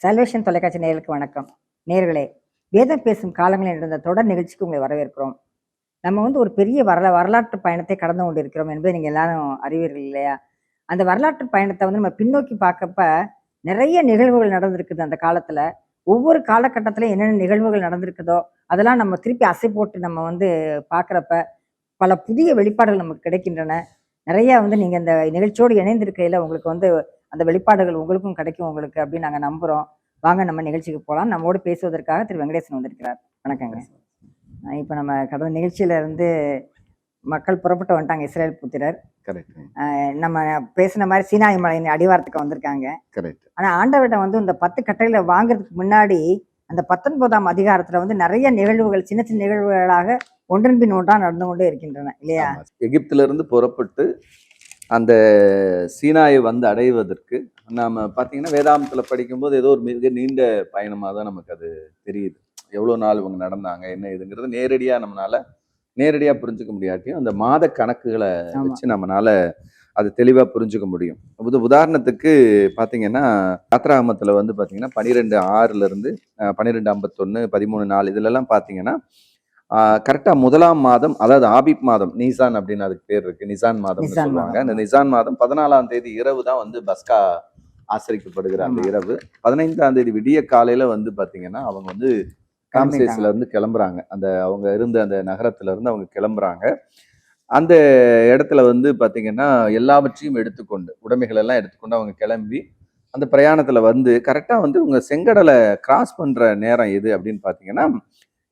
Solvation தொலைக்காட்சி நேயர்களுக்கு வணக்கம். நேயர்களே, வேதம் பேசும் காலங்களில் நடந்த தொடர் நிகழ்ச்சிக்கு உங்களை வரவேற்கிறோம். நம்ம ஒரு பெரிய வரலாற்று பயணத்தை கடந்து கொண்டிருக்கிறோம் என்பதை நீங்கள் எல்லாரும் அறிவீர்கள் இல்லையா? அந்த வரலாற்று பயணத்தை நம்ம பின்னோக்கி பார்க்கப்ப நிறைய நிகழ்வுகள் நடந்திருக்குது அந்த காலத்துல. ஒவ்வொரு காலகட்டத்திலும் என்னென்ன நிகழ்வுகள் நடந்திருக்குதோ அதெல்லாம் நம்ம திருப்பி அசை போட்டு நம்ம பார்க்குறப்ப பல புதிய வெளிப்பாடுகள் நமக்கு கிடைக்கின்றன. நிறைய நீங்க இந்த நிகழ்ச்சியோடு இணைந்திருக்கையில உங்களுக்கு அந்த வெளிப்பாடுகள் உங்களுக்கும் கிடைக்கும் உங்களுக்கு அப்படின்னு நாங்கள் நம்புகிறோம். வாங்க நம்ம நிகழ்ச்சிக்கு போகலாம். நம்மோடு பேசுவதற்காக திரு வெங்கடேசன் வந்திருக்கிறார். வணக்கங்க. இப்போ நம்ம கடந்த நிகழ்ச்சியில இருந்து மக்கள் புறப்பட்டு வந்துட்டாங்க, இஸ்ரேல் புத்திரர். நம்ம பேசின மாதிரி சீனாய் மலையின் அடிவாரத்துக்கு வந்திருக்காங்க. ஆனா ஆண்டவரிடம் இந்த 10 கட்டளைகளை வாங்குறதுக்கு முன்னாடி அந்த 19ஆம் அதிகாரத்துல நிறைய நிகழ்வுகள் சின்ன சின்ன நிகழ்வுகளாக ஒன்றன் பின் ஒன்றா நடந்து கொண்டே இருக்கின்றன இல்லையா? எகிப்துல இருந்து புறப்பட்டு அந்த சீனாயை அடைவதற்கு நாம பாத்தீங்கன்னா வேதாந்தத்துல படிக்கும்போது ஏதோ ஒரு மிக நீண்ட பயணமா தான் நமக்கு அது தெரியுது. எவ்வளவு நாள் இவங்க நடந்தாங்க என்ன இதுங்கிறது நம்மளால நேரடியா புரிஞ்சுக்க முடியாட்டியும் அந்த மாத கணக்குகளை வச்சு நம்மளால அது தெளிவா புரிஞ்சுக்க முடியும். உதாரணத்துக்கு பாத்தீங்கன்னா யாத்ராகமத்துல பாத்தீங்கன்னா 12:6 இருந்து 12:51 13:4 இதுல எல்லாம் பாத்தீங்கன்னா கரெக்டா 1ஆம் மாதம், அதாவது ஆபிப் மாதம், நீசான் அப்படின்னு அதுக்கு பேர் இருக்கு, நிசான் மாதம் சொல்லுவாங்க. இந்த நிசான் மாதம் 14ஆம் தேதி இரவு தான் பஸ்கா ஆசரிக்கப்படுகிற அந்த இரவு. 15ஆம் தேதி விடிய காலையில பாத்தீங்கன்னா அவங்க காம்சேஸ்ல இருந்து கிளம்புறாங்க. அந்த அவங்க இருந்த அந்த நகரத்துல இருந்து அவங்க கிளம்புறாங்க. அந்த இடத்துல பாத்தீங்கன்னா எல்லாவற்றையும் எடுத்துக்கொண்டு, உடைமைகள் எல்லாம் எடுத்துக்கொண்டு அவங்க கிளம்பி அந்த பிரயாணத்துல கரெக்டா உங்க செங்கடலை கிராஸ் பண்ற நேரம் எது அப்படின்னு பாத்தீங்கன்னா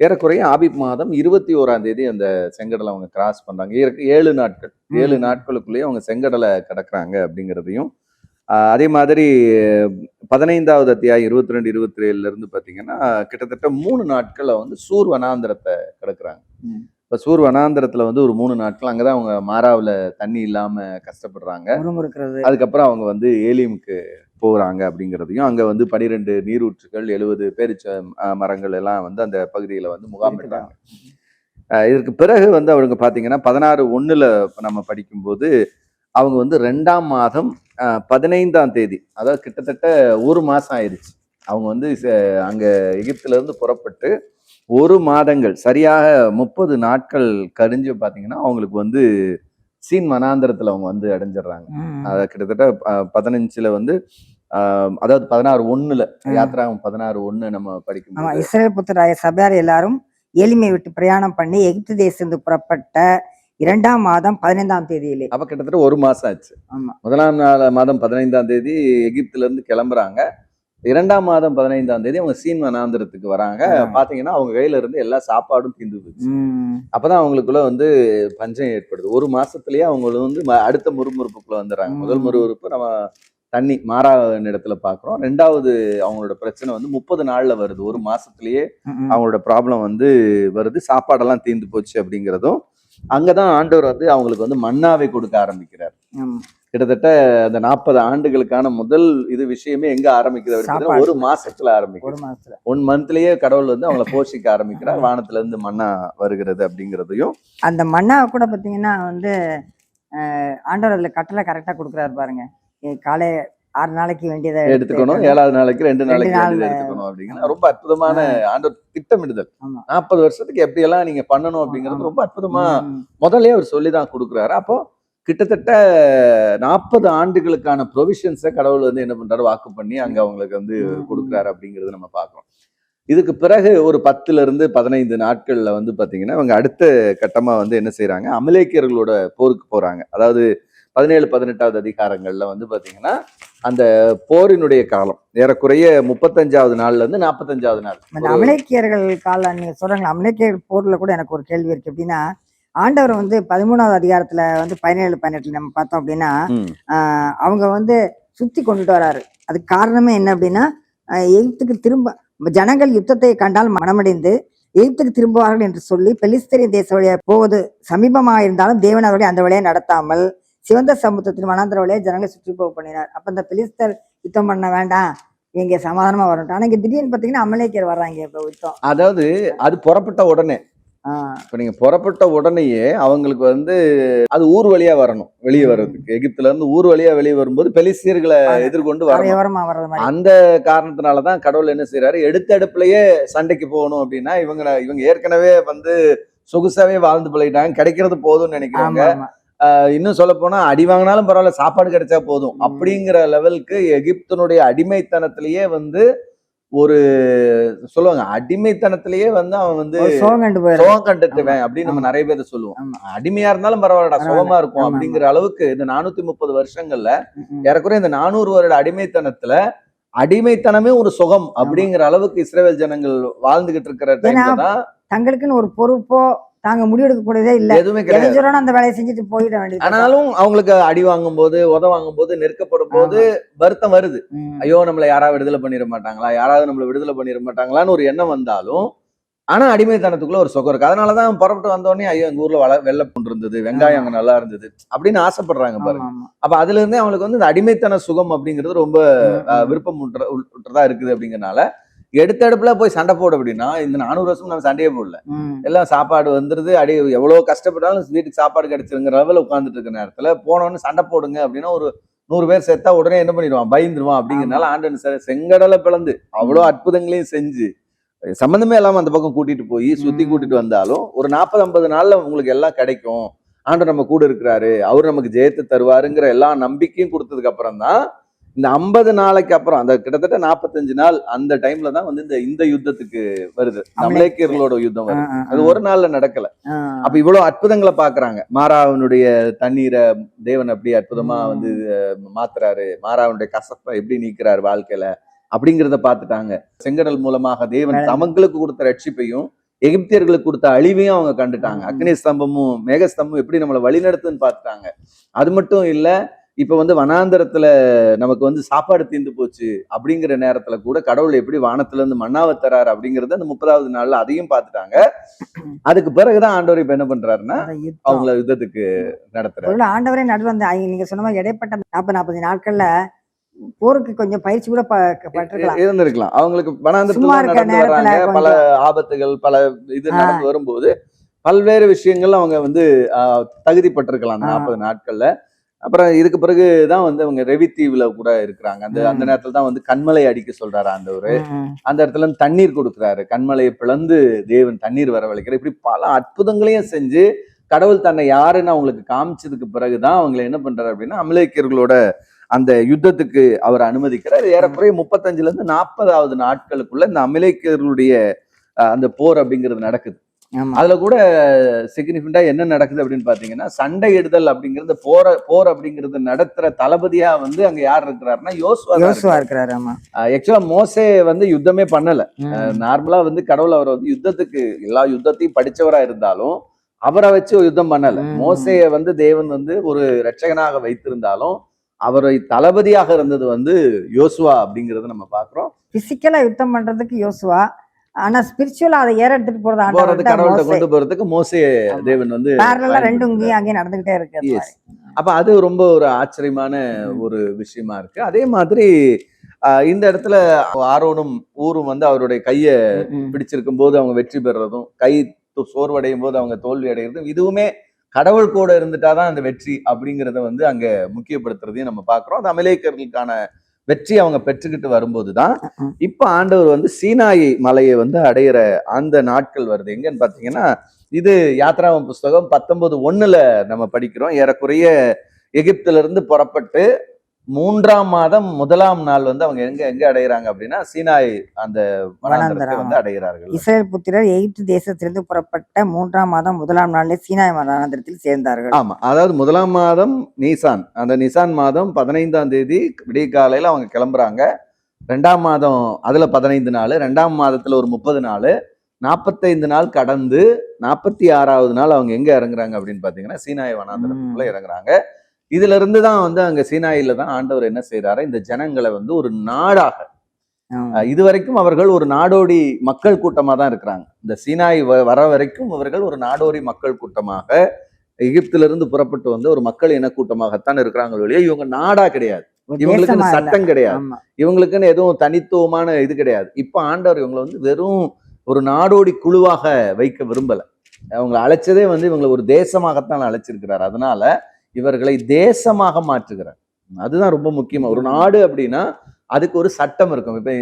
ஏறக்குறைய ஆபிப் மாதம் 21ஆம் தேதி அந்த செங்கடலை அவங்க கிராஸ் பண்றாங்க. 7 நாட்களுக்குள்ளேயே அவங்க செங்கடலை கடக்குறாங்க அப்படிங்கிறதையும், அதே மாதிரி 15ஆவது அத்தியாயம் 22 27 இருந்து பாத்தீங்கன்னா கிட்டத்தட்ட 3 நாட்கள் சூர் வனாந்திரத்தை கடக்குறாங்க. இப்ப சூர் வனாந்திரத்துல ஒரு 3 நாட்கள் அங்கதான் அவங்க மாறாவுல தண்ணி இல்லாம கஷ்டப்படுறாங்க. அதுக்கப்புறம் அவங்க ஏலிமுக்கு போறாங்க அப்படிங்கிறதையும், அங்க 12 நீரூற்றுகள் 70 பேரிச்ச மரங்கள் எல்லாம் அந்த பகுதியில முகாமிடுறாங்க. இதற்கு பிறகு அவங்க பாத்தீங்கன்னா 16:1 நம்ம படிக்கும்போது அவங்க 2ஆம் மாதம் 15ஆம் தேதி, அதாவது கிட்டத்தட்ட 1 மாசம் ஆயிடுச்சு. அவங்க அங்க எகிப்துல இருந்து புறப்பட்டு 1 மாதங்கள் சரியாக 30 நாட்கள் கழிஞ்சு பாத்தீங்கன்னா அவங்களுக்கு சீன் வனாந்திரத்துல அவங்க அடைஞ்சிடுறாங்க. அத கிட்டத்தட்ட 15ல அதாவது 16:1 யாத்ராகம் 16:1 நம்ம படிக்கும் இஸ்ரேல் புத்திராய சபையார் எல்லாரும் ஏலிமை விட்டு பிரயாணம் பண்ணி எகிப்து தேசத்துக்கு புறப்பட்ட 2ஆம் மாதம் 15ஆம் தேதியிலே. அப்ப கிட்டத்தட்ட 1 மாசம் ஆச்சு. 1ஆம் மாதம் 15ஆம் தேதி எகிப்துல இருந்து கிளம்புறாங்க. 2ஆம் மாதம் 15ஆம் தேதி அவங்க சீன் வனாந்திரத்துக்கு வராங்க. பாத்தீங்கன்னா அவங்க கையில இருந்து எல்லா சாப்பாடும் தீர்ந்து போச்சு. அப்பதான் அவங்களுக்குள்ள பஞ்சம் ஏற்படுது. 1 மாசத்துலயே அவங்க அடுத்த முறுமுறுப்புக்குள்ள வந்துடுறாங்க. முதல் முறுமுறுப்பு நம்ம தண்ணி மாறா இடத்துல பாக்குறோம். 2வது அவங்களோட பிரச்சனை 30 நாள்ல வருது. 1 மாசத்துலயே அவங்களோட ப்ராப்ளம் வருது. சாப்பாடெல்லாம் தீர்ந்து போச்சு அப்படிங்கிறதும், அங்கதான் ஆண்டவர் அவங்களுக்கு மன்னாவை கொடுக்க ஆரம்பிக்கிறார். கிட்டத்தட்ட அந்த 40 ஆண்டுகளுக்கான முதல் விஷயமே எங்க ஆரம்பிக்கிறது? 1 மாசத்துல ஆரம்பிக்கிறது. 1 மந்த்லயே கடவுள் அவங்கள போஷிக்க ஆரம்பிக்கிறார். வானத்துல இருந்து மன்னா வருகிறது அப்படிங்கிறதையும், அந்த மன்னாவை கூட பாத்தீங்கன்னா ஆண்டவர் அதுல கட்டளை கரெக்டா கொடுக்குறாரு பாருங்க. காலை 6 நாளைக்கு வேண்டியதை எடுத்துக்கணும், 7வது நாளைக்கு 2 நாளைக்கு எடுத்துக்கணும் அப்படிங்கிற ரொம்ப அற்புதமான ஆண்டவர் திட்டமிடுதல். 40 வருஷத்துக்கு எப்படி எல்லாம் நீங்க பண்ணணும் அப்படிங்கிறது ரொம்ப அற்புதமா முதல்ல அவர் சொல்லிதான் கொடுக்குறாரு. அப்போ கிட்டத்தட்ட 40 ஆண்டுகளுக்கான ப்ரொவிஷன்ஸை கடவுள் என்ன பண்றாரு, வாக்கு பண்ணி அங்க அவங்களுக்கு கொடுக்குறாரு அப்படிங்கிறது நம்ம பார்க்கிறோம். இதுக்கு பிறகு ஒரு 10ல இருந்து 15 நாட்கள்ல பாத்தீங்கன்னா அவங்க அடுத்த கட்டமா என்ன செய்யறாங்க, அமலேக்கியர்களோட போருக்கு போறாங்க. அதாவது 17 18வது அதிகாரங்கள்ல பாத்தீங்கன்னா அந்த போரினுடைய காலம் ஏறக்குறைய 35வது நாள்ல இருந்து 45வது நாள். அமலேக்கியர்கள் காலம் நீங்க சொல்றாங்க. அமலேக்கியர்கள் போர்ல கூட எனக்கு ஒரு கேள்வி இருக்கு. எப்படின்னா ஆண்டவர் 13வது அதிகாரத்துல 17 18 நம்ம பார்த்தோம் அப்படின்னா அவங்க சுத்தி கொண்டுட்டு வராரு. அதுக்கு காரணமே என்ன அப்படின்னா, எகிப்துக்கு திரும்ப ஜனங்கள் யுத்தத்தை கண்டால் மனமடைந்து எகிப்துக்கு திரும்புவார்கள் என்று சொல்லி பெலிஸ்தரின் தேச வழியா போவது சமீபமாக இருந்தாலும் தேவன் அவர்களை அந்த வழியை நடத்தாமல் சிவந்த சமுத்திரத்தின் வனாந்திர வழியை ஜனங்களை சுற்றி போக பண்ணினார். அப்ப இந்த பெலிஸ்தர் யுத்தம் பண்ண வேண்டாம், இங்க சமாதானமா வரட்டும். ஆனா இங்க திடீர்னு பாத்தீங்கன்னா அமலேக்கியர் வர்றாங்க. இப்ப யுத்தம், அதாவது அது புறப்பட்ட உடனே இப்ப நீங்க புறப்பட்ட உடனேயே அவங்களுக்கு வந்து அது ஊர் வழியா வரணும், வெளியே வர்றதுக்கு. எகிப்துல இருந்து ஊர் வழியா வெளியே வரும்போது பெலிஸ்தியர்களை எதிர்கொண்டு வரணும். கரையோரமா வர்றது மாதிரி. அந்த காரணத்தினாலதான் கடவுள் என்ன செய்யறாரு, எடுத்த அடுப்புலயே சண்டைக்கு போகணும் அப்படின்னா இவங்க ஏற்கனவே வந்து சொகுசாவே வாழ்ந்து பழகிட்டாங்க, கிடைக்கிறது போதும்னு நினைக்கிறாங்க. ஆமா, ஆமா. இன்னும் சொல்ல போனா அடி வாங்கினாலும் பரவாயில்ல, சாப்பாடு கிடைச்சா போதும் அப்படிங்கிற லெவலுக்கு எகிப்தினுடைய அடிமைத்தனத்திலேயே வந்து ஒரு சொல்லுவாங்க, அடிமைத்தனத்திலேயே வந்து அவன் வந்து ஒரு சோகம் கண்டு போயிடும். சுகம் கண்டுட்டுவேன் அப்படின்னு நம்ம நிறைய பேர் சொல்லுவோம். ஆமா. அடிமையா இருந்தாலும் பரவாயில்லடா, சுகமா இருக்கும் ஆமா, அப்படிங்கிற அளவுக்கு இந்த 430 வருஷங்கள்ல ம். ஏறக்குறைய இந்த 400 வருட அடிமைத்தனத்துல அடிமைத்தனமே ஒரு சுகம் அப்படிங்கிற அளவுக்கு இஸ்ரவேல் ஜனங்கள் வாழ்ந்துகிட்டு இருக்கிற டைம்ல தான் தங்களுக்குன்னு ஒரு பொறுப்போ தாங்க முடிவெடுக்க கூடியதே இல்ல. எதுவுமே கிடையாது. எரிஞ்சோட அந்த வேலையை செஞ்சுட்டு போயிட வேண்டியது. ஆனாலும் அவங்களுக்கு அடி வாங்கும் போது, உத வாங்கும் போது, நெருக்கப்படும் போது வருத்தம் வருது. ஐயோ, நம்மள யாராவது விடுதலை பண்ணிட மாட்டாங்களா, யாராவது நம்மள விடுதலை பண்ணிட மாட்டாங்களான்னு ஒரு எண்ணம் வந்தாலும், ஆனா அடிமைத்தனத்துக்குள்ள ஒரு சுகம் இருக்கு. அதனாலதான் புறப்பட்டு வந்தோடனே ஐயோ எங்க ஊர்ல வெள்ளை பூண்டு இருந்தது, வெங்காயம் அங்க நல்லா இருந்தது அப்படின்னு ஆசைப்படுறாங்க பாருங்க. அப்ப அதுல இருந்தே அவங்களுக்கு வந்து இந்த அடிமைத்தன சுகம் அப்படிங்கிறது ரொம்ப விருப்பம் உற்றதா இருக்குது. அப்படிங்கறனால எடுத்த அடுப்புல போய் சண்டை போட அப்படின்னா இந்த 400 வருஷம் நம்ம சண்டையே போடல. எல்லாம் சாப்பாடு வந்துருது, எவ்வளவு கஷ்டப்பட்டாலும் வீட்டுக்கு சாப்பாடு கிடைச்சிருங்கிற அளவுல உட்கார்ந்துட்டு இருக்க நேரத்துல போனோன்னு சண்டை போடுங்க அப்படின்னா ஒரு 100 பேர் செத்தா உடனே என்ன பண்ணிடுவான், பயந்துருவான். அப்படிங்கிறதுனால ஆண்டவன் செங்கடலை பிளந்து அவ்வளவு அற்புதங்களையும் செஞ்சு சம்பந்தமே இல்லாம அந்த பக்கம் கூட்டிட்டு போய் சுத்தி கூட்டிட்டு வந்தாலும் ஒரு 40-50 நாள்ல உங்களுக்கு எல்லாம் கிடைக்கும், ஆண்டவர் நம்ம கூட இருக்கிறாரு, அவர் நமக்கு ஜெயத்தை தருவாருங்கிற எல்லா நம்பிக்கையும் கொடுத்ததுக்கு அப்புறம் தான் இந்த 50 நாளைக்கு அப்புறம் அந்த கிட்டத்தட்ட 45 நாள் அந்த டைம்ல தான் வந்து இந்த யுத்தத்துக்கு வருது, அமலேக்கியர்களோட யுத்தம் வருது. அது ஒரு நாள்ல நடக்கல. அப்ப இவ்வளவு அற்புதங்களை பாக்குறாங்க. மாறாவனுடைய தண்ணீரை தேவன் அப்படி அற்புதமா வந்து மாத்துறாரு, மாறாவனுடைய கசப்பை எப்படி நீக்கிறாரு வாழ்க்கையில அப்படிங்கிறத பார்த்துட்டாங்க. செங்கடல் மூலமாக தேவன் தமங்களுக்கு கொடுத்த ரட்சிப்பையும் எகிப்தியர்களுக்கு கொடுத்த அழிவையும் அவங்க கண்டுட்டாங்க. அக்னி ஸ்தம்பமும் மேகஸ்தம்பமும் எப்படி நம்மளை வழிநடத்துன்னு பார்த்துட்டாங்க. அது மட்டும் இல்ல, இப்ப வந்து வனாந்தரத்துல நமக்கு வந்து சாப்பாடு தீர்ந்து போச்சு அப்படிங்கிற நேரத்துல கூட கடவுள் எப்படி வானத்துல இருந்து மன்னாவை தராரு அப்படிங்கறத அந்த 30வது நாள்ல அதையும் பார்த்துட்டாங்க. அதுக்கு பிறகுதான் ஆண்டவர் இப்ப என்ன பண்றாருன்னா அவங்கள யுத்தத்துக்கு நடத்துறாரு. ஆண்டவரே நடுவில் அந்த நீங்க சொன்ன மாதிரி இடைப்பட்ட 40 நாட்கள்ல போருக்கு கொஞ்சம் பயிற்சி கூட இருந்திருக்கலாம். அவங்களுக்கு வனாந்தரத்துல நடந்து வர்றாங்க, பல ஆபத்துகள் பல இது நடந்து வரும்போது பல்வேறு விஷயங்கள் அவங்க வந்து தகுதிப்பட்டிருக்கலாம் அந்த 40 நாட்கள்ல. அப்புறம் இதுக்கு பிறகுதான் வந்து அவங்க ரெவி தீவுல கூட இருக்கிறாங்க. அந்த நேரத்துல தான் வந்து கண்மலை அடிக்க சொல்றாரு ஆண்டவரு. அந்த இடத்துல இருந்து தண்ணீர் கொடுக்குறாரு, கண்மலையை பிளந்து தேவன் தண்ணீர் வரவழைக்கிறார். இப்படி பல அற்புதங்களையும் செஞ்சு கடவுள் தன்னை யாருன்னு அவங்களுக்கு காமிச்சதுக்கு பிறகுதான் அவங்களை என்ன பண்றாரு அப்படின்னா அமலேக்கியர்களோட அந்த யுத்தத்துக்கு அவர் அனுமதிக்கிறார். ஏறக்குறைய 35ல இருந்து 40வது நாட்களுக்குள்ள இந்த அமலேக்கியர்களுடைய அந்த போர் அப்படிங்கிறது நடக்குது. அதுல கூட சிக்னிஃபிகண்டா என்ன நடக்குது அப்படின்னு பாத்தீங்கன்னா, சண்டையிடுதல் அப்படிங்கிறது போர் அப்படிங்கிறது நடத்துற தளபதியா வந்து அங்க யார் இருக்கிறாருன்னா யோசுவா இருக்கிறாரு. ஆக்சுவலா மோசே வந்து யுத்தமே பண்ணல. நார்மலா வந்து கடவுள் அவரை வந்து யுத்தத்துக்கு எல்லா யுத்தத்தையும் படிச்சவரா இருந்தாலும் அவரை வச்சு யுத்தம் பண்ணல. மோசைய வந்து தேவன் வந்து ஒரு ரட்சகனாக வைத்திருந்தாலும் அவரை தளபதியாக இருந்தது வந்து யோசுவா அப்படிங்கறத நம்ம பாக்குறோம். பிசிக்கலா யுத்தம் பண்றதுக்கு யோசுவா, ஆனா ஸ்பிரிச்சுவலா அதை எடுத்துட்டு போறது கடவுள்கிட்ட கொண்டு போறதுக்கு மோசே தேவன் வந்து ரெண்டும் அங்கே நடந்துகிட்டே இருக்கு. அப்ப அது ரொம்ப ஒரு ஆச்சரியமான ஒரு விஷயமா இருக்கு. அதே மாதிரி இந்த இடத்துல ஆரோனும் ஊரும் வந்து அவருடைய கைய பிடிச்சிருக்கும் போது அவங்க வெற்றி பெறுறதும், கை சோர்வடையும் போது அவங்க தோல்வி அடைகிறதும், இதுவுமே கடவுள் கூட இருந்துட்டாதான் அந்த வெற்றி அப்படிங்கிறத வந்து அங்க முக்கியப்படுத்துறதையும் நம்ம பாக்குறோம். அது அமலேக்கியர்களுக்கான வெற்றி அவங்க பெற்றுக்கிட்டு வரும்போதுதான் இப்ப ஆண்டவர் வந்து சீனாய் மலையை வந்து அடையிற அந்த நாட்கள் வருது. எங்கன்னு பாத்தீங்கன்னா, இது யாத்ராகம புஸ்தகம் 19:1 நம்ம படிக்கிறோம். ஏறக்குறைய எகிப்துல இருந்து புறப்பட்டு 3ஆம் மாதம் 1ஆம் நாள் வந்து அவங்க எங்க அடைகிறாங்க அப்படின்னா சீனாய் அந்த வனாந்தரத்தை வந்து அடைகிறார்கள். இஸ்ரேல் புத்திரர் எகிப்து தேசத்திலிருந்து புறப்பட்ட 3ஆம் மாதம் 1ஆம் நாளில் சீனாய் வனாந்தரத்தில் சேர்ந்தார்கள். ஆமா, அதாவது 1ஆம் மாதம் நீசான், அந்த நிசான் மாதம் 15ஆம் தேதி விடிய காலையில அவங்க கிளம்புறாங்க. 2ஆம் மாதம் அதுல 15 நாள், 2ஆம் மாதத்துல ஒரு 30 நாள், 45 நாள் கடந்து 46வது நாள் அவங்க எங்க இறங்குறாங்க அப்படின்னு பாத்தீங்கன்னா சீனாய் வனாந்தரத்துக்குள்ள இறங்குறாங்க. இதுல இருந்துதான் வந்து அங்க சீனாயில தான் ஆண்டவர் என்ன செய்யறாரு, இந்த ஜனங்களை வந்து ஒரு நாடாக, இதுவரைக்கும் அவர்கள் ஒரு நாடோடி மக்கள் கூட்டமா தான் இருக்கிறாங்க. இந்த சீனாய் வர வரைக்கும் இவர்கள் ஒரு நாடோடி மக்கள் கூட்டமாக எகிப்துல இருந்து புறப்பட்டு வந்து ஒரு மக்கள் இன கூட்டமாகத்தான் இருக்கிறாங்க ஒழிய இவங்க நாடா கிடையாது. இவங்களுக்குன்னு சட்டம் கிடையாது, இவங்களுக்குன்னு எதுவும் தனித்துவமான இது கிடையாது. இப்ப ஆண்டவர் இவங்களை வந்து வெறும் ஒரு நாடோடி குழுவாக வைக்க விரும்பல. அவங்களை அழைச்சதே வந்து இவங்களை ஒரு தேசமாகத்தான் அழைச்சிருக்கிறார். அதனால இவர்களை தேசமாக மாற்றுகிறார். அதுதான் ரொம்ப முக்கியமா. ஒரு நாடு அப்படின்னா அதுக்கு ஒரு சட்டம் இருக்கும். இப்ப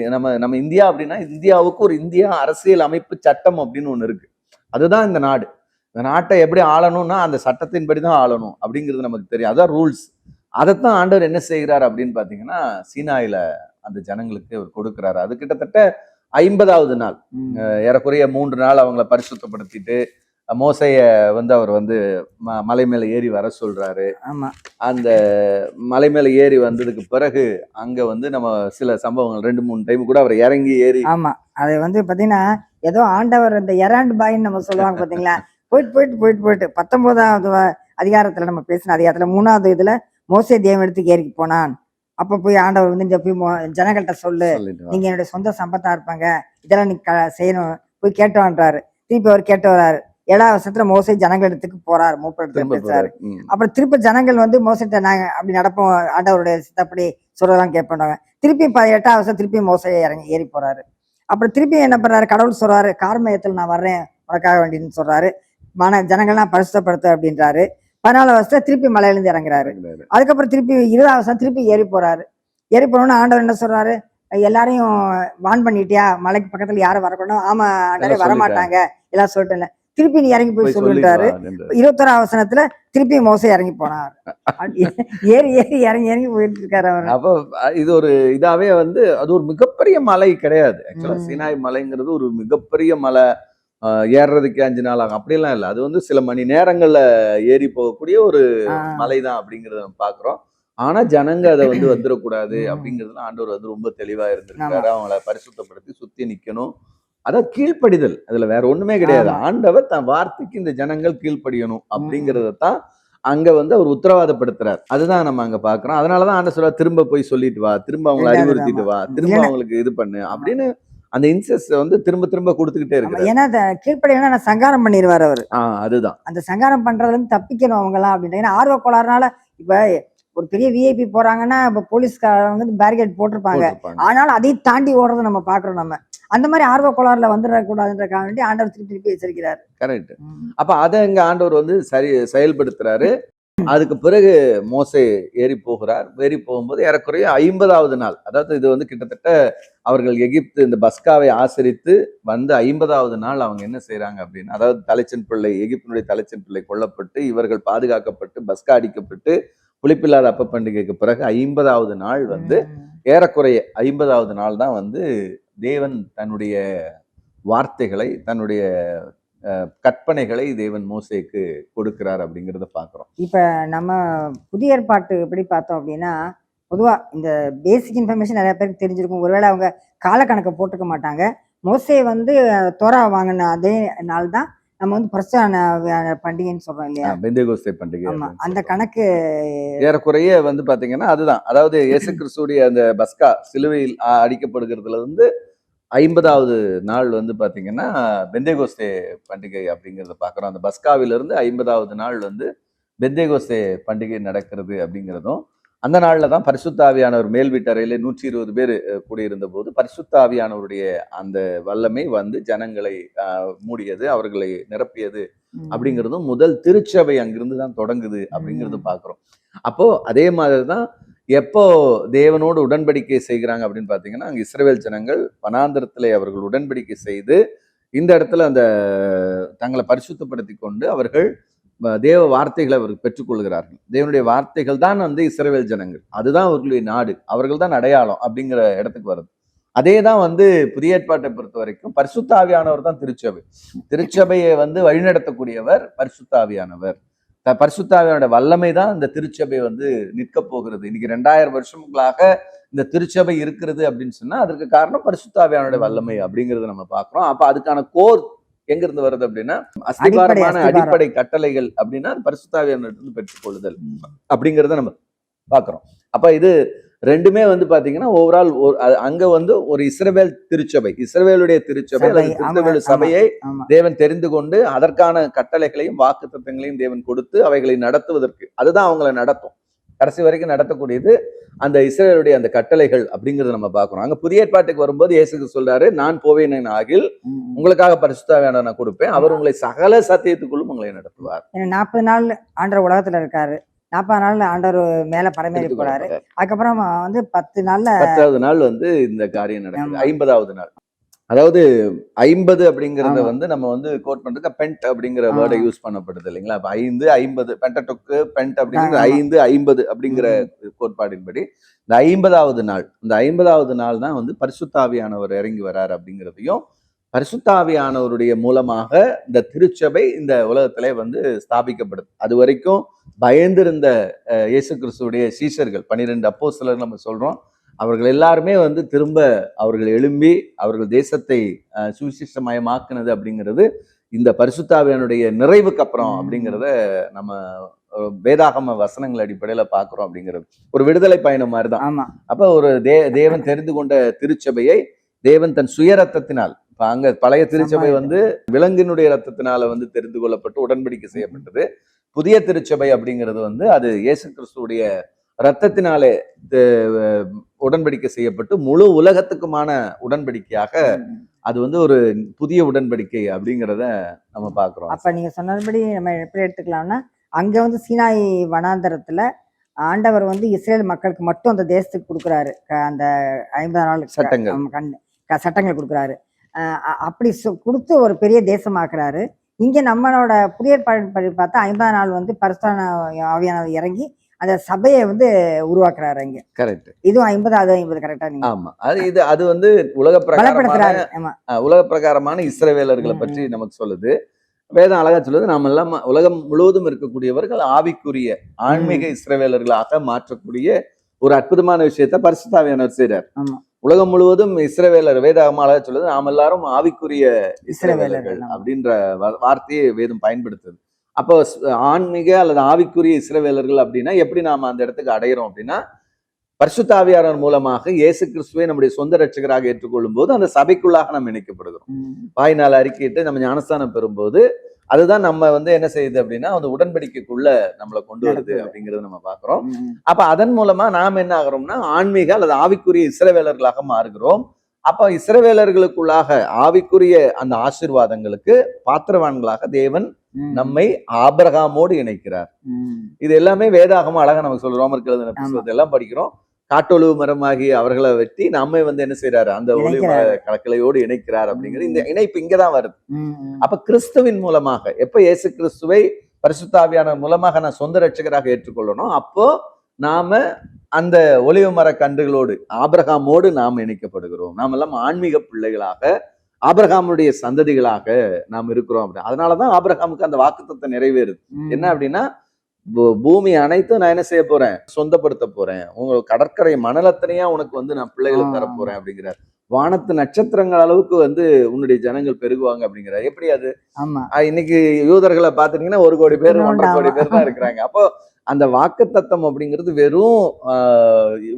நம்ம இந்தியா அப்படின்னா இந்தியாவுக்கு ஒரு இந்தியா அரசியல் அமைப்பு சட்டம் அப்படின்னு ஒண்ணு இருக்கு. அதுதான் இந்த நாடு. இந்த நாட்டை எப்படி ஆளணும்னா அந்த சட்டத்தின்படி தான் ஆளணும் அப்படிங்கிறது நமக்கு தெரியும். அதான் ரூல்ஸ். அதைத்தான் ஆண்டவர் என்ன செய்கிறார் அப்படின்னு பாத்தீங்கன்னா சீனாயில அந்த ஜனங்களுக்கு அவர் கொடுக்கிறாரு. அது கிட்டத்தட்ட 50வது நாள், ஏறக்குறைய 3 நாள் அவங்கள பரிசுத்தப்படுத்திட்டு மோசைய வந்து அவர் வந்து மலை மேல ஏறி வர சொல்றாரு. ஆமா. அந்த மலை மேல ஏறி வந்ததுக்கு பிறகு அங்க வந்து நம்ம சில சம்பவங்கள் 2-3 டைம் கூட அவர் இறங்கி ஏறி. ஆமா, அது வந்து பாத்தீங்கன்னா ஏதோ ஆண்டவர் இந்த எராண்ட் பாயின்னு நம்ம சொல்லுவாங்க பாத்தீங்களா, போயிட்டு போயிட்டு போயிட்டு போயிட்டு 19வது அதிகாரத்துல நம்ம பேசின அதிகாரத்துல 3வது இதுல மோசே தேவன் இடத்துக்கு ஏறி போனான். அப்ப போய் ஆண்டவர் வந்து இந்த போய் ஜனங்கள்கிட்ட சொல்லு, நீங்க என்னுடைய சொந்த சம்பத்தா இருப்பாங்க, இதெல்லாம் நீங்க செய்யணும், போய் கேட்டோன்றாரு. திருப்பி அவர் கேட்டு வர்றாரு. 7வது வருஷத்துல மோசே ஜனங்கள் இடத்துக்கு போறாரு, மூப்பர் பேசுறாரு. அப்புறம் திருப்பி ஜனங்கள் வந்து மோசைட்ட நாங்க அப்படி நடப்போம், ஆண்டவருடைய சித்தப்படி சொல்றதெல்லாம் கேட்பாங்க. திருப்பி 8வது வருஷம் திருப்பி மோசை இறங்கி ஏறி போறாரு. அப்புறம் திருப்பி என்ன பண்றாரு, கடவுள் சொல்றாரு, கார்மேகத்தில் நான் வர்றேன் உனக்காக வேண்டின்னு சொல்றாரு. ஜனங்கள்லாம் பரிசுத்தப்படுத்து அப்படின்றாரு. 14வது வருஷத்துல திருப்பி மலையிலிருந்து இறங்குறாரு. அதுக்கப்புறம் திருப்பி 20வது வருஷம் திருப்பி ஏறி போறாரு. ஏறி போனோன்னு ஆண்டவர் என்ன சொல்றாரு, எல்லாரையும் வான் பண்ணிட்டியா, மலைக்கு பக்கத்துல யாரும் வரக்கூடாது. ஆமா ஆண்டவரே, வரமாட்டாங்க எல்லாம் சொல்லிட்டேன்ல. திருப்பி நீ இறங்கி போய் சொல்லிட்டாரு. 21வது வசனத்துல திருப்பி மோசே இறங்கி போனார். ஏறி ஏறி இறங்கி இறங்கி போயிட்டு இருக்காரு அவர். அப்போ இது ஒரு இதாவே வந்து அது ஒரு மிகப்பெரிய மலை கிடையாது. ஆக்சுவலா சீனாய் மலைங்கிறது ஒரு மிகப்பெரிய மலை. ஏறுறதுக்கு 5 நாள் ஆகும் அப்படியெல்லாம் இல்லை. அது வந்து சில மணி நேரங்கள்ல ஏறி போகக்கூடிய ஒரு மலை தான் அப்படிங்கறத நம்ம பாக்குறோம். ஆனா ஜனங்க அதை வந்து வந்துடக்கூடாது அப்படிங்கிறதுல ஆண்டவர் வந்து ரொம்ப தெளிவா இருந்திருக்காரு. அவங்கள பரிசுத்தப்படுத்தி சுத்தி நிக்கணும். அதான் கீழ்ப்படிதல். அதுல வேற ஒண்ணுமே கிடையாது. ஆண்டவர் தன் வார்த்தைக்கு இந்த ஜனங்கள் கீழ்ப்படியணும் அப்படிங்கறதான் அங்க வந்து அவர் உத்தரவாதப்படுத்துறாரு. அதுதான் நம்ம அங்க பாக்குறோம். அதனாலதான் ஆண்டவர் சொல்ல, திரும்ப போய் சொல்லிட்டு வா, திரும்ப அவங்களை அறிவுறுத்திட்டு வா, திரும்ப அவங்களுக்கு இது பண்ணு அப்படின்னு அந்த இன்சஸ் வந்து திரும்ப திரும்ப கொடுத்துக்கிட்டே இருக்கு. ஏன்னா கீழ்ப்படினா சங்காரம் பண்ணிடுவார் அவரு. அதுதான் அந்த சங்காரம் பண்றதுல இருந்து தப்பிக்கணும் அவங்கலாம் அப்படின்னு. ஏன்னா ஆர்வ கோளாறுனால இப்ப ஒரு பெரிய விஐபி போறாங்கன்னா இப்ப போலீஸ்காரங்க வந்து பேரிகேட் போட்டிருப்பாங்க. ஆனாலும் அதையும் தாண்டி ஓடுறதை நம்ம பாக்குறோம். நம்ம அந்த மாதிரி ஆர்வ கோளாறுல வந்துடக்கூடாதுன்றக்காக வேண்டி ஆண்டவர் திருப்பி திருப்பி எச்சரிக்கிறாரு. கரெக்ட். அப்ப அதை இங்க ஆண்டவர் வந்து செயல்படுத்துறாரு. அதுக்கு பிறகு மோசே ஏறி போகிறார். ஏறி போகும்போது ஏறக்குறைய 50வது நாள், அதாவது இது வந்து கிட்டத்தட்ட அவர்கள் எகிப்து இந்த பஸ்காவை ஆசரித்து வந்து 50வது நாள் அவங்க என்ன செய்யறாங்க அப்படின்னா, அதாவது தலைச்சன் பிள்ளை, எகிப்தினுடைய தலைச்சன் பிள்ளை கொல்லப்பட்டு இவர்கள் பாதுகாக்கப்பட்டு பஸ்கா அடிக்கப்பட்டு புளிப்பில்லாத அப்ப பண்டிகைக்கு பிறகு 50வது நாள் வந்து ஏறக்குறைய 50வது நாள் தான் வந்து தேவன் தன்னுடைய வார்த்தைகளை, தன்னுடைய கற்பனைகளை தேவன் மோசேக்கு கொடுக்கிறார் அப்படிங்கிறத பாக்குறோம். இப்ப நம்ம புதிய ஏற்பாட்டு எப்படி பார்த்தோம் அப்படின்னா, பொதுவா இந்த பேசிக் இன்ஃபர்மேஷன் நிறைய பேருக்கு தெரிஞ்சிருக்கும். ஒருவேளை அவங்க காலக்கணக்கை போட்டுக்க மாட்டாங்க. மோசே வந்து தோரா வாங்கின அதே நாள் தான் நம்ம வந்து பிரஸ்தான பண்டிகைன்னு சொல்றோம் இல்லையா, பெந்தேகோஸ்தே பண்டிகை. அந்த கணக்கு ஏறக்குறைய வந்து பாத்தீங்கன்னா அதுதான். அதாவது இயேசு கிறிஸ்துடைய அந்த பஸ்கா சிலுவையில் அடிக்கப்படுகிறதுல வந்து 50வது நாள் வந்து பாத்தீங்கன்னா பெந்தேகோஸ்தே பண்டிகை அப்படிங்கிறத பாக்குறோம். அந்த பஸ்காவிலிருந்து 50வது நாள் வந்து பெந்தேகோஸ்தே பண்டிகை நடக்கிறது அப்படிங்கிறதும், அந்த நாள்ல தான் பரிசுத்த ஆவியானவர் மேல் வீட்டறையில 120 பேர் கூடியிருந்த போது பரிசுத்த ஆவியானவருடைய அந்த வல்லமை வந்து ஜனங்களை மூடியது, அவர்களை நிரப்பியது அப்படிங்கிறதும், முதல் திருச்சபை அங்கிருந்து தான் தொடங்குது அப்படிங்கிறது பாக்குறோம். அப்போ அதே மாதிரிதான் எப்போ தேவனோடு உடன்படிக்கை செய்கிறாங்க அப்படின்னு பாத்தீங்கன்னா, அங்க இஸ்ரவேல் ஜனங்கள் வனாந்திரத்திலே அவர்கள் உடன்படிக்கை செய்து இந்த இடத்துல அந்த தங்களை பரிசுத்தப்படுத்தி கொண்டு அவர்கள் தேவ வார்த்தைகளை அவர்கள் பெற்றுக்கொள்கிறார்கள். தேவனுடைய வார்த்தைகள் தான் வந்து இஸ்ரவேல் ஜனங்கள், அதுதான் அவர்களுடைய நாடு, அவர்கள் தான் அடையாளம் அப்படிங்கிற இடத்துக்கு வருது. அதே தான் வந்து புதிய ஏற்பாட்டை பொறுத்த வரைக்கும் பரிசுத்த ஆவியானவர் தான் திருச்சபை. திருச்சபையை வந்து வழிநடத்தக்கூடியவர் பரிசுத்த ஆவியானவர். பரிசுத்த ஆவியானோட வல்லமை தான் இந்த திருச்சபை வந்து நிற்க போகிறது. இன்னைக்கு 2000 வருஷங்களாக இந்த திருச்சபை இருக்கிறது அப்படின்னு சொன்னா அதற்கு காரணம் பரிசுத்த ஆவியானோட வல்லமை அப்படிங்கறத நம்ம பாக்குறோம். அப்ப அதுக்கான கோர் எங்க இருந்து வருது அப்படின்னா, அஸ்திபாரமான அடிப்படை கட்டளைகள் அப்படின்னா பரிசுத்த ஆவியானவரிடமிருந்து பெற்றுக்கொள்ளுதல் அப்படிங்கறத நம்ம பாக்குறோம். அப்ப இது ரெண்டுமே வந்து பாத்தீங்கன்னா ஓவரால் அங்க வந்து ஒரு இஸ்ரவேல் திருச்சபை, இஸ்ரவேலுடைய திருச்சபை அல்லது இஸ்ரவேல் சபையை தேவன் தெரிந்து கொண்டு அதற்கான கட்டளைகளையும் வாக்குத்தத்தங்களையும் தேவன் கொடுத்து அவைகளை நடத்துவதற்கு, அதுதான் அவங்களை நடத்தும். கடைசி வரைக்கும் நடத்தக்கூடியது அந்த இஸ்ரவேலுடைய அந்த கட்டளைகள் அப்படிங்கறத நம்ம பார்க்கிறோம். அங்க புதிய ஏற்பாட்டுக்கு வரும்போது இயேசு சொல்றாரு, நான் போவேன் ஆகில் உங்களுக்காக பரிசுத்த ஆவியானவரை நான் கொடுப்பேன், அவர் உங்களை சகல சத்தியத்துக்குள்ளும் உங்களை நடத்துவார். 40 நாள் ஆண்டவர் உலகத்துல இருக்காரு, 40 நாள் ஆண்டவர் மேல பரமேறி போறாரு. அதுக்கப்புறம் வந்து 10 நாள்ல 10வது நாள் வந்து இந்த காரியம் நடக்குது. 50வது நாள், அதாவது 50 அப்படிங்கறத வந்து நம்ம வந்து கோட் பண்றதுக்கு பென்ட் அப்படிங்கிற வேர்டை யூஸ் பண்ணப்படுது இல்லைங்களா? அப்ப 5 50 பென்டடொக்கு பென்ட் அப்படிங்கிறது 5 50 அப்படிங்கிற கோட்பாடின்படி இந்த 50வது நாள், இந்த 50வது நாள் தான் வந்து பரிசுத்த ஆவியானவர் இறங்கி வராரு அப்படிங்கிறதையும், பரிசுத்த ஆவியானவருடைய மூலமாக இந்த திருச்சபை இந்த உலகத்திலே வந்து ஸ்தாபிக்கப்படுது. அது வரைக்கும் பயந்திருந்த இயேசு கிறிஸ்துவுடைய சீஷர்கள் 12 அப்போஸ்தலர் நம்ம சொல்றோம், அவர்கள் எல்லாருமே வந்து திரும்ப அவர்கள் எழும்பி அவர்கள் தேசத்தை சுவிசேஷமயமாக்குனது அப்படிங்கிறது இந்த பரிசுத்த ஆவியானுடைய நிறைவுக்கு அப்புறம் அப்படிங்கிறத நம்ம வேதாகம வசனங்கள் அடிப்படையில பாக்குறோம். அப்படிங்கிறது ஒரு விடுதலை பயணம் மாதிரிதான். அப்ப ஒரு தேவன் தெரிந்து கொண்ட திருச்சபையை தேவன் தன் சுய ரத்தத்தினால், இப்ப அங்க பழைய திருச்சபை வந்து விலங்கினுடைய ரத்தத்தினால வந்து தெரிந்து கொள்ளப்பட்டு உடன்படிக்கை செய்யப்பட்டது. புதிய திருச்சபை அப்படிங்கிறது வந்து அது இயேசு கிறிஸ்துடைய ரத்தத்தினாலே உடன்படிக்கை செய்யப்பட்டு முழு உலகத்துக்குமான உடன்படிக்கையாக அது வந்து ஒரு புதிய உடன்படிக்கை அப்படிங்கிறத நம்ம பாக்குறோம். அப்ப நீங்க சொன்னபடி நம்ம எப்படி எடுத்துக்கலாம்னா, அங்க வந்து சீனாய் வனாந்தரத்துல ஆண்டவர் வந்து இஸ்ரேல் மக்களுக்கு மட்டும் அந்த தேசத்துக்கு கொடுக்குறாரு, அந்த 50 நாள் சட்டங்கள் கொடுக்குறாரு. அப்படி கொடுத்து ஒரு பெரிய தேசமாக்குறாரு. இங்க நம்மளோட புதிய ஏற்பாடு பார்த்தா 50 நாள் வந்து பரிசுத்த ஆவியானவர் இறங்கி அந்த சபையை வந்து உருவாக்குறாரு இங்க. கரெக்ட். இதுவும் 50 அது 50 கரெக்டா? ஆமா, அது வந்து உலக பிரகாரமான இஸ்ரவேலர்களை பற்றி நமக்கு சொல்லுது. வேதம் அழகா சொல்லுது, நாம எல்லாம் உலகம் முழுவதும் இருக்கக்கூடியவர்கள் ஆவிக்குரிய ஆன்மீக இஸ்ரவேலர்களாக மாற்றக்கூடிய ஒரு அற்புதமான விஷயத்த பரிசுத்த ஆவியானவர் செய்றார். உலகம் முழுவதும் இஸ்ரவேலர், வேதம் அழகா சொல்லுது, நாம எல்லாரும் ஆவிக்குரிய இஸ்ரவேலர்கள் அப்படின்ற வார்த்தையை வேதம் பயன்படுத்துது. அப்போ ஆன்மீக அல்லது ஆவிக்குரிய இஸ்ரவேலர்கள் அப்படின்னா எப்படி நாம அந்த இடத்துக்கு அடையிறோம் அப்படின்னா, பரிசுத்த ஆவியானவர் மூலமாக இயேசு கிறிஸ்துவை நம்முடைய சொந்த ரட்சகராக ஏற்றுக்கொள்ளும் போது அந்த சபைக்குள்ளாக நம்ம இணைக்கப்படுகிறோம். வாய்நாள் அறிக்கையிட்டு நம்ம ஞானஸ்தானம் பெறும்போது அதுதான் நம்ம வந்து என்ன செய்யுது அப்படின்னா அந்த உடன்படிக்கைக்குள்ள நம்மளை கொண்டு வருது அப்படிங்கறத நம்ம பாக்குறோம். அப்ப அதன் மூலமா நாம் என்ன ஆகிறோம்னா ஆன்மீக அல்லது ஆவிக்குரிய இஸ்ரவேலர்களாக மாறுகிறோம். அப்ப இஸ்ரவேலர்களுக்குள்ளாக ஆவிக்குரிய அந்த ஆசீர்வாதங்களுக்கு பாத்திரவான்களாக தேவன் நம்மை ஆபிரகாமோடு இணைக்கிறார். இது எல்லாமே வேதாகமம் அழகா நமக்கு சொல்றோம். ரோமருக்கு எழுதின புத்தகத்தை எல்லாம் படிக்கிறோம். காட்டொழுவு மரமாகி அவர்களை வெட்டி நம்மை வந்து என்ன செய்யறாரு, அந்த ஒளிவு கலக்கலையோடு இணைக்கிறார் அப்படிங்கிறது இந்த இணைப்பு இங்கதான் வருது. அப்ப கிறிஸ்துவின் மூலமாக எப்ப இயேசு கிறிஸ்துவை பரிசுத்த ஆவியானவர் மூலமாக நான் சொந்த ரட்சகராக ஏற்றுக்கொள்ளணும், அப்போ நாம அந்த ஒலிவ மர கன்றுகளோடு ஆபிரகாமோடு நாம் இணைக்கப்படுகிறோம். நாம் எல்லாம் ஆன்மீக பிள்ளைகளாக ஆபிரகாமுடைய சந்ததிகளாக நாம் இருக்கிறோம். அப்படி அதனாலதான் ஆபிரகாமுக்கு அந்த வாக்குத்தத்தம் நிறைவேறுது. என்ன அப்படின்னா, பூமி அனைத்தும் நான் என்ன செய்ய போறேன், சொந்தப்படுத்த போறேன், உங்க கடற்கரை மணலத்தனையா உனக்கு வந்து நான் பிள்ளைகளுக்கு தர போறேன் அப்படிங்கிறார். வானத்து நட்சத்திரங்கள் அளவுக்கு வந்து உன்னுடைய ஜனங்கள் பெருகுவாங்க அப்படிங்கிறார். எப்படி அது? இன்னைக்கு யூதர்களை பாத்தீங்கன்னா 1 கோடி பேர் 1.5 கோடி பேர் தான் இருக்கிறாங்க. அப்போ அந்த வாக்குத்தத்தம் அப்படிங்கிறது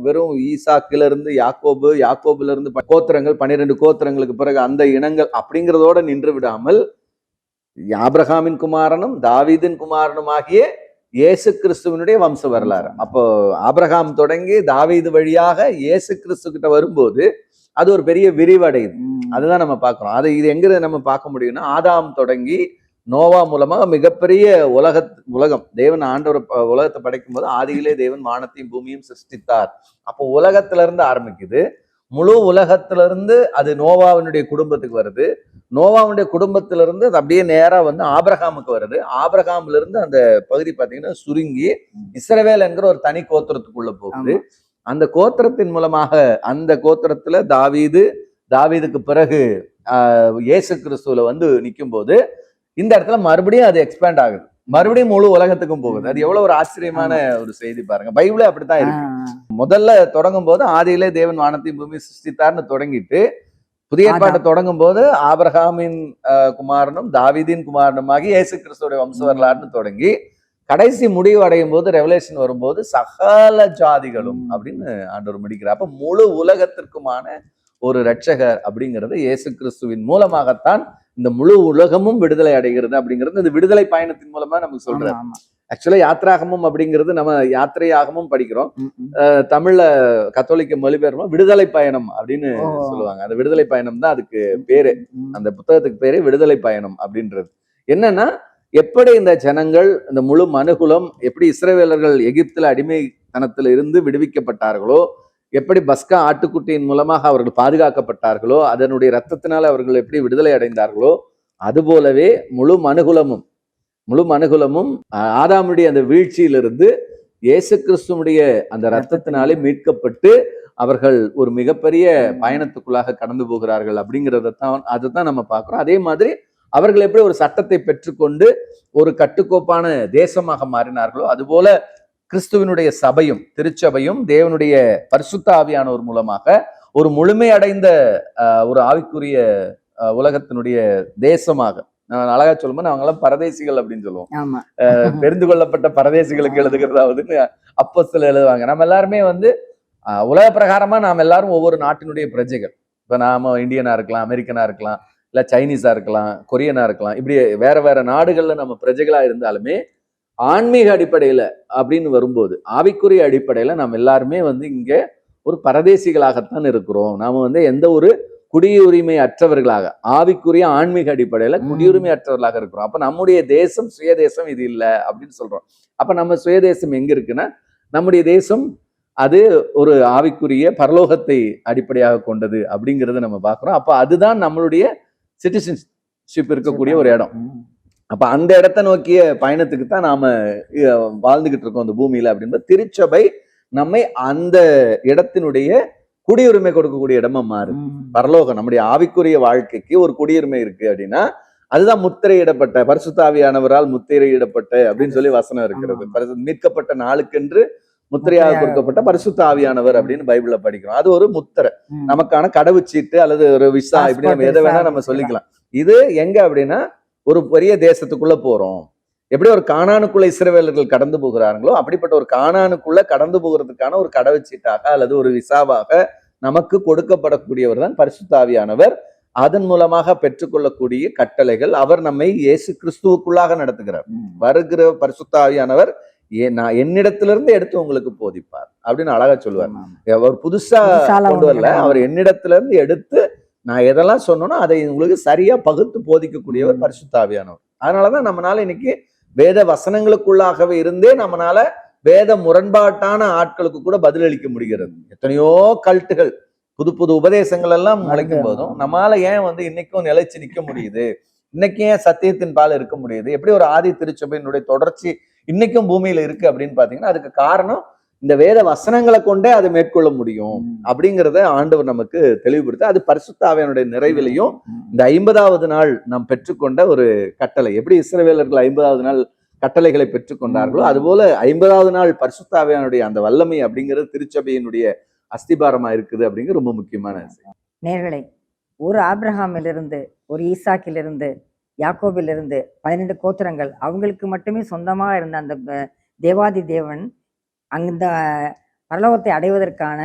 வெறும் ஈசாக்குல இருந்து யாக்கோபுல இருந்து கோத்திரங்கள் 12 கோத்திரங்களுக்கு பிறகு அந்த இனங்கள் அப்படிங்கிறதோட நின்று விடாமல் ஆபிரகாமின் குமாரனும் தாவீதின் குமாரனும் ஆகிய இயேசு கிறிஸ்துவனுடைய வம்ச வரலாறு. அப்போ ஆபிரகாம் தொடங்கி தாவீது வழியாக இயேசு கிறிஸ்து கிட்ட வரும்போது அது ஒரு பெரிய விரிவடையுது. அதுதான் நம்ம பார்க்கிறோம். இது எங்க நம்ம பார்க்க முடியும்னா, ஆதாம் தொடங்கி நோவா மூலமாக மிகப்பெரிய உலகம் தேவன் ஆண்டவர் உலகத்தை படைக்கும் போது ஆதியிலே தேவன் வானத்தையும் பூமியும் சிருஷ்டித்தார். அப்போ உலகத்துல இருந்து ஆரம்பிக்குது. முழு உலகத்துல இருந்து அது நோவாவினுடைய குடும்பத்துக்கு வருது. நோவாவுடைய குடும்பத்திலிருந்து அது அப்படியே நேரா வந்து ஆபிரகாமுக்கு வருது. ஆபிரகாம்ல இருந்து அந்த பகுதி பாத்தீங்கன்னா சுருங்கி இஸ்ரவேல் என்கிற ஒரு தனி கோத்திரத்துக்குள்ள போகுது. அந்த கோத்திரத்தின் மூலமாக அந்த கோத்திரத்துல தாவீதுக்கு பிறகு இயேசு கிறிஸ்துல வந்து நிற்கும் போது இந்த இடத்துல மறுபடியும் அது எக்ஸ்பேண்ட் ஆகுது, மறுபடியும் முழு உலகத்துக்கும் போகுது. அது எவ்வளவு ஒரு ஆச்சரியமான ஒரு செய்தி பாருங்க. பைபிளே அப்படித்தான் இருக்கு. முதல்ல தொடங்கும் போது ஆதியிலே தேவன் வானத்தையும் பூமி சிருஷ்டித்தார்னு தொடங்கிட்டு புதிய ஏற்பாட்டை தொடங்கும் போது ஆபிரகாமின் குமாரனும் தாவீதின் குமாரனுமாகி இயேசு கிறிஸ்துவோட வம்ச வரலாறுன்னு தொடங்கி கடைசி முடிவு அடையும் போது ரெவலேஷன் வரும்போது சகல ஜாதிகளும் அப்படின்னு ஆண்டவர் முடிக்கிறார். அப்ப முழு உலகத்திற்குமான ஒரு ரட்சகர் அப்படிங்கிறது இயேசு கிறிஸ்துவின் மூலமாகத்தான் இந்த முழு உலகமும் விடுதலை அடைகிறது அப்படிங்கிறது இந்த விடுதலை பயணத்தின் மூலமா நமக்கு சொல்றாரு. ஆக்சுவலா யாத்ராகமம் அப்படிங்கிறது நம்ம யாத்திரையாகமும் படிக்கிறோம். ம், ம். தமிழ்ல கத்தோலிக்க மொழிபெயர்ப்பு விடுதலை பயணம் அப்படின்னு ஓ. சொல்லுவாங்க. அந்த விடுதலை பயணம் தான் அதுக்கு பேரு. ம். அந்த புத்தகத்துக்கு பேரே விடுதலை பயணம் அப்படின்றது. என்னன்னா, எப்படி இந்த ஜனங்கள் இந்த முழு மனுகுலம் எப்படி இஸ்ரவேலர்கள் எகிப்துல அடிமைத்தனத்துல இருந்து விடுவிக்கப்பட்டார்களோ, எப்படி பஸ்கா ஆட்டுக்குட்டியின் மூலமாக அவர்கள் பாதுகாக்கப்பட்டார்களோ, அதனுடைய ரத்தத்தினால அவர்கள் எப்படி விடுதலை அடைந்தார்களோ, அதுபோலவே முழு மனுகுலமும் ஆதாமுடைய அந்த வீழ்ச்சியிலிருந்து இயேசு கிறிஸ்துவனுடைய அந்த ரத்தத்தினாலே மீட்கப்பட்டு அவர்கள் ஒரு மிகப்பெரிய பயணத்துக்குள்ளாக கடந்து போகிறார்கள் அதுதான் நம்ம பார்க்கிறோம். அதே மாதிரி அவர்கள் எப்படி ஒரு சட்டத்தை பெற்றுக்கொண்டு ஒரு கட்டுக்கோப்பான தேசமாக மாறினார்களோ, அதுபோல கிறிஸ்துவனுடைய சபையும் திருச்சபையும் தேவனுடைய பரிசுத்த ஆவியானவர் மூலமாக ஒரு முழுமையடைந்த ஒரு ஆவிக்குரிய உலகத்தினுடைய தேசமாக, நான் அழகா சொல்லும்போது அவங்கெல்லாம் பரதேசிகள் அப்படின்னு சொல்லுவோம். தெரிந்து கொள்ளப்பட்ட பரதேசிகளுக்கு எழுதுகிறதாவது அப்போஸ்தலர் எழுதுவாங்க. நம்ம எல்லாருமே உலக பிரகாரமா நாம் எல்லாரும் ஒவ்வொரு நாட்டினுடைய பிரஜைகள். இப்ப நாம இந்தியனா இருக்கலாம், அமெரிக்கனா இருக்கலாம், இல்ல சைனீஸா இருக்கலாம், கொரியனா இருக்கலாம். இப்படி வேற வேற நாடுகள்ல நம்ம பிரஜைகளா இருந்தாலுமே ஆன்மீக அடிப்படையில அப்படின்னு வரும்போது, ஆவிக்குரிய அடிப்படையில நாம் எல்லாருமே இங்க ஒரு பரதேசிகளாகத்தான் இருக்கிறோம். நாம எந்த ஒரு குடியுரிமை அற்றவர்களாக, ஆவிக்குரிய ஆன்மீக அடிப்படையில குடியுரிமை அற்றவர்களாக இருக்கிறோம். அப்ப நம்முடைய தேசம் சுயதேசம் இது இல்லை அப்படின்னு சொல்றோம். அப்ப நம்ம சுயதேசம் எங்க இருக்குன்னா, நம்முடைய தேசம் அது ஒரு ஆவிக்குரிய பரலோகத்தை அடிப்படையாக கொண்டது அப்படிங்கிறத நம்ம பார்க்கிறோம். அப்ப அதுதான் நம்மளுடைய சிட்டிசன்ஷிப் இருக்கக்கூடிய ஒரு இடம். அப்ப அந்த இடத்தை நோக்கிய பயணத்துக்கு தான் நாம வாழ்ந்துகிட்டு இருக்கோம் அந்த பூமியில அப்படின்பது. திருச்சபை நம்மை அந்த இடத்தினுடைய குடியுரிமை கொடுக்கக்கூடிய இடமா மாறு. பரலோகம் நம்முடைய ஆவிக்குரிய வாழ்க்கைக்கு ஒரு குடியுரிமை இருக்கு அப்படின்னா, அதுதான் முத்திரையிடப்பட்ட பரிசுத்த ஆவியானவரால் முத்திரையிடப்பட்ட அப்படின்னு சொல்லி வசனம் இருக்கிறது. மீட்கப்பட்ட நாளுக்கென்று முத்திரையாக கொடுக்கப்பட்ட பரிசுத்த ஆவியானவர் அப்படின்னு பைபிள்ல படிக்கிறோம். அது ஒரு முத்திரை, நமக்கான கடவுச்சீட்டு அல்லது ஒரு விசா, இப்படி நம்ம எதை வேணா நம்ம சொல்லிக்கலாம். இது எங்க அப்படின்னா, ஒரு பெரிய தேசத்துக்குள்ள போறோம். எப்படி ஒரு கானானுக்குள்ள இஸ்ரவேலர்கள் கடந்து போகிறார்களோ, அப்படிப்பட்ட ஒரு கானானுக்குள்ள கடந்து போகிறதுக்கான ஒரு கடவுச்சீட்டாக அல்லது ஒரு விசாவாக நமக்கு கொடுக்கப்படக்கூடியவர் தான் பரிசுத்த ஆவியானவர். அதன் மூலமாக பெற்றுக்கொள்ளக்கூடிய கட்டளைகள், அவர் நம்மை இயேசு கிறிஸ்துவுக்குள்ளாக நடத்துகிறார். வருகிற பரிசுத்த ஆவியானவர் நான் என்னிடத்திலிருந்து எடுத்து உங்களுக்கு போதிப்பார் அப்படின்னு அழகா சொல்லுவார். அவர் புதுசா கொண்டு வரல, அவர் என்னிடத்துல இருந்து எடுத்து நான் எதெல்லாம் சொன்னோனோ அதை உங்களுக்கு சரியா பகுத்து போதிக்கக்கூடியவர் பரிசுத்த ஆவியானவர். அதனாலதான் நம்மளால இன்னைக்கு வேத வசனங்களுக்குள்ளாகவே இருந்தே நம்மளால வேத முரண்பாட்டான ஆட்களுக்கு கூட பதிலளிக்க முடிகிறது. எத்தனையோ கல்ட்டுகள், புது புது உபதேசங்கள் எல்லாம் முளைக்கும் போதும் நம்மளால ஏன் இன்னைக்கும் நிலைச்சு நிக்க முடியுது, இன்னைக்கு ஏன் சத்தியத்தின் பால் இருக்க முடியுது, எப்படி ஒரு ஆதி திருச்சபையினுடைய தொடர்ச்சி இன்னைக்கும் பூமியில இருக்கு அப்படின்னு பாத்தீங்கன்னா, அதுக்கு காரணம் இந்த வேத வசனங்களை கொண்டே அதை மேற்கொள்ள முடியும் அப்படிங்கிறத ஆண்டவர் நமக்கு தெளிவுபடுத்த, அது பரிசுத்த ஆவியானுடைய நிறைவிலையும் இந்த 50வது நாள் நாம் பெற்றுக்கொண்ட ஒரு கட்டளை. எப்படி இஸ்ரவேலர்கள் 50வது நாள் கட்டளைகளை பெற்றுக்கொண்டார்களோ, அதுபோல 50வது நாள் பரிசுத்த ஆவியானுடைய அந்த வல்லமை அப்படிங்கிறது திருச்சபையினுடைய அஸ்திபாரமா இருக்குது அப்படிங்கிறது ரொம்ப முக்கியமான விஷயம். நேயர்களே, ஒரு ஆபிரகாமிலிருந்து, ஒரு ஈசாக்கிலிருந்து, யாக்கோபிலிருந்து 12 கோத்திரங்கள் அவங்களுக்கு மட்டுமே சொந்தமாக இருந்த அந்த தேவாதி தேவன் அந்த பரலோகத்தை அடைவதற்கான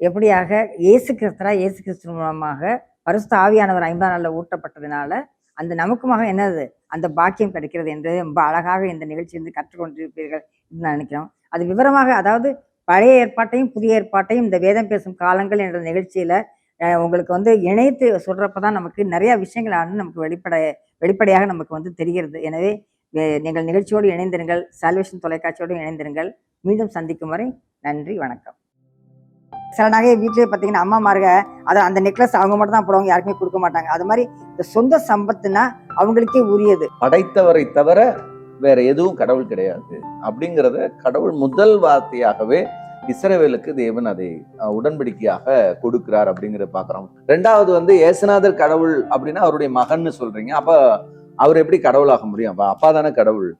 எப்படியாக இயேசு கிறிஸ்து மூலமாக பரிசுத்த ஆவியானவர் 50ஆம் நாளில் ஊட்டப்பட்டதுனால அந்த நமக்குமாக என்னது அந்த பாக்கியம் கிடைக்கிறது என்று ரொம்ப அழகாக இந்த நிகழ்ச்சியிலிருந்து கற்றுக்கொண்டிருப்பீர்கள் என்று நினைக்கிறோம். அது விவரமாக, அதாவது பழைய ஏற்பாட்டையும் புதிய ஏற்பாட்டையும் இந்த வேதம் பேசும் காலங்கள் என்ற நிகழ்ச்சியில உங்களுக்கு இணைத்து சொல்றப்பதான் நமக்கு நிறைய விஷயங்கள் நமக்கு வெளிப்படையாக நமக்கு தெரிகிறது. எனவே நீங்கள் நிகழ்ச்சியோடு இணைந்திருங்கள், சால்வேஷன் தொலைக்காட்சியோடு இணைந்திருங்கள். மீண்டும் சந்திக்கும் வரை நன்றி, வணக்கம். சில நகையை வீட்டிலேயே பார்த்தீங்கன்னா அம்மாமாருங்க அதை அந்த நெக்லஸ் அவங்க மட்டும் தான் போடுவாங்க, யாருக்குமே கொடுக்க மாட்டாங்க. அது மாதிரி இந்த சொந்த சம்பத்துனா அவங்களுக்கே உரியது. படைத்தவரை தவிர வேற எதுவும் கடவுள் கிடையாது அப்படிங்கிறத கடவுள் முதல் வார்த்தையாகவே இஸ்ரவேலுக்கு தேவன் அதை உடன்படிக்கையாக கொடுக்கிறார் அப்படிங்கிறத பாக்குறோம். ரெண்டாவது ஏசுநாதர் கடவுள் அப்படின்னா அவருடைய மகன்னு சொல்றீங்க. அப்ப அவர் எப்படி கடவுளாக முடியும்? அப்ப அப்பா தானே கடவுள்.